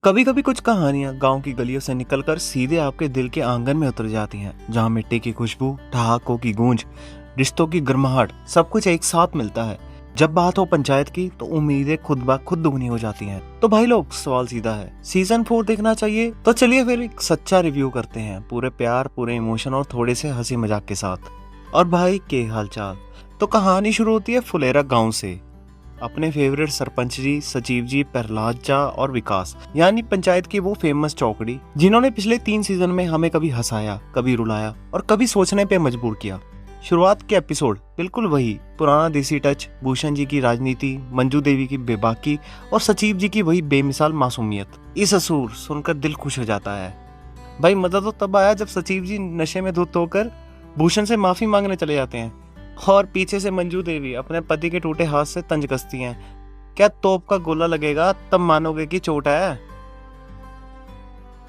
कभी कभी कुछ कहानियां गांव की गलियों से निकलकर सीधे आपके दिल के आंगन में उतर जाती हैं, जहां मिट्टी की खुशबू, ठहाकों की गूंज, रिश्तों की गर्माहट, सब कुछ एक साथ मिलता है। जब बात हो पंचायत की तो उम्मीदें खुद ब खुद दुगनी हो जाती हैं। तो भाई लोग, सवाल सीधा है, सीजन 4 देखना चाहिए? तो चलिए फिर एक सच्चा रिव्यू करते हैं, पूरे प्यार, पूरे इमोशन और थोड़े से हंसी मजाक के साथ। और भाई के हालचाल। तो कहानी शुरू होती है फुलेरा गाँव से। अपने फेवरेट सरपंच जी, सचिव जी, प्रहलाद चा और विकास, यानी पंचायत की वो फेमस चौकड़ी जिन्होंने पिछले 3 सीजन में हमें कभी हंसाया, कभी रुलाया और कभी सोचने पे मजबूर किया। शुरुआत के एपिसोड बिल्कुल वही पुराना देसी टच, भूषण जी की राजनीति, मंजू देवी की बेबाकी और सचिव जी की वही बेमिसाल मासूमियत। इस असुर सुनकर दिल खुश हो जाता है। भाई मजा तो तब आया जब सचिव जी नशे में धुत होकर भूषण से माफी मांगने चले जाते हैं और पीछे से मंजू देवी अपने पति के टूटे हाथ से तंज कसती हैं। क्या तोप का गोला लगेगा तब मानोगे कि चोट है।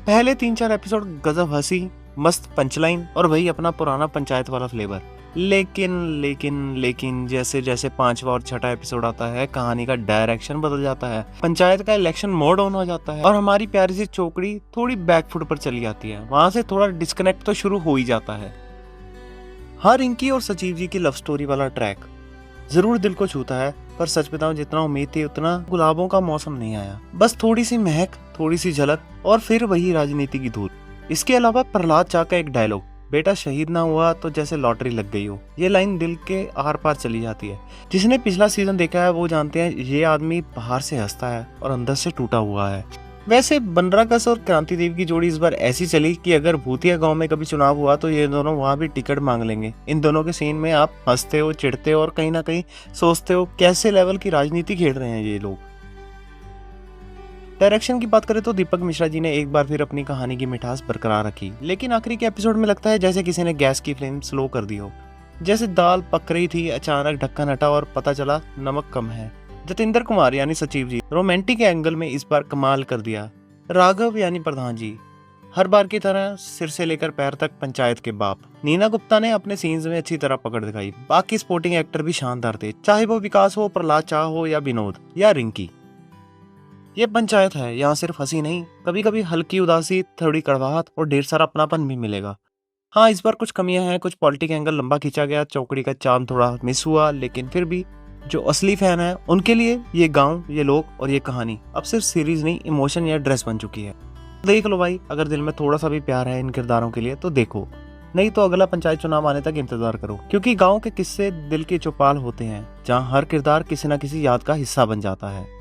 पहले 3-4 एपिसोड गजब हंसी, मस्त पंचलाइन और वही अपना पुराना पंचायत वाला फ्लेवर। लेकिन जैसे जैसे 5वां और 6ठा एपिसोड आता है, कहानी का डायरेक्शन बदल जाता है। पंचायत का इलेक्शन मोड ऑन हो जाता है और हमारी प्यारी सी चौकड़ी थोड़ी बैकफुट पर चली जाती है। वहां से थोड़ा डिस्कनेक्ट तो शुरू हो ही जाता है। हाँ, रिंकी और सचिव जी की लव स्टोरी वाला ट्रैक जरूर दिल को छूता है, पर सच बताऊं, जितना उम्मीद थी उतना गुलाबों का मौसम नहीं आया। बस थोड़ी सी महक, थोड़ी सी झलक और फिर वही राजनीति की धूल। इसके अलावा प्रहलाद चा का एक डायलॉग, बेटा शहीद ना हुआ तो जैसे लॉटरी लग गई हो, ये लाइन दिल के आर पार चली जाती है। जिसने पिछला सीजन देखा है वो जानते हैं ये आदमी बाहर से हंसता है और अंदर से टूटा हुआ है। वैसे बनराकस और क्रांति देव की जोड़ी इस बार ऐसी चली कि अगर भूतिया गांव में कभी चुनाव हुआ तो ये दोनों वहां भी टिकट मांग लेंगे। इन दोनों के सीन में आप हंसते हो, चिढ़ते हो और कहीं ना कहीं सोचते हो कैसे लेवल की राजनीति खेल रहे हैं ये लोग। डायरेक्शन की बात करें तो दीपक मिश्रा जी ने एक बार फिर अपनी कहानी की मिठास बरकरार रखी, लेकिन आखिरी के एपिसोड में लगता है जैसे किसी ने गैस की फ्लेम स्लो कर दी हो। जैसे दाल पक रही थी, अचानक ढक्कन हटा और पता चला नमक कम है। जतिंदर कुमार यानी सचिव जी रोमांटिक एंगल में इस बार कमाल कर दिया। राघव यानी प्रधान जी हर बार की तरह सिर से लेकर पैर तक पंचायत के बाप। नीना गुप्ता ने अपने सीन्स में अच्छी तरह पकड़ दिखाई। बाकी स्पोर्टिंग एक्टर भी शानदार थे, चाहे वो विकास हो, प्रहलाद चा हो या विनोद या रिंकी। ये पंचायत है, यहाँ सिर्फ हंसी नहीं, कभी कभी हल्की उदासी, थोड़ी कड़वाहट और ढेर सारा अपनापन भी मिलेगा। हाँ, इस बार कुछ कमियां हैं, कुछ पॉलिटिक एंगल लंबा खींचा गया, चौकड़ी का चार्म थोड़ा मिस हुआ, लेकिन फिर भी जो असली फैन है उनके लिए ये गांव, ये लोग और ये कहानी अब सिर्फ सीरीज नहीं, इमोशन या ड्रेस बन चुकी है। देख लो भाई, अगर दिल में थोड़ा सा भी प्यार है इन किरदारों के लिए तो देखो, नहीं तो अगला पंचायत चुनाव आने तक इंतजार करो, क्योंकि गांव के किस्से दिल के चौपाल होते हैं, जहां हर किरदार किसी न किसी याद का हिस्सा बन जाता है।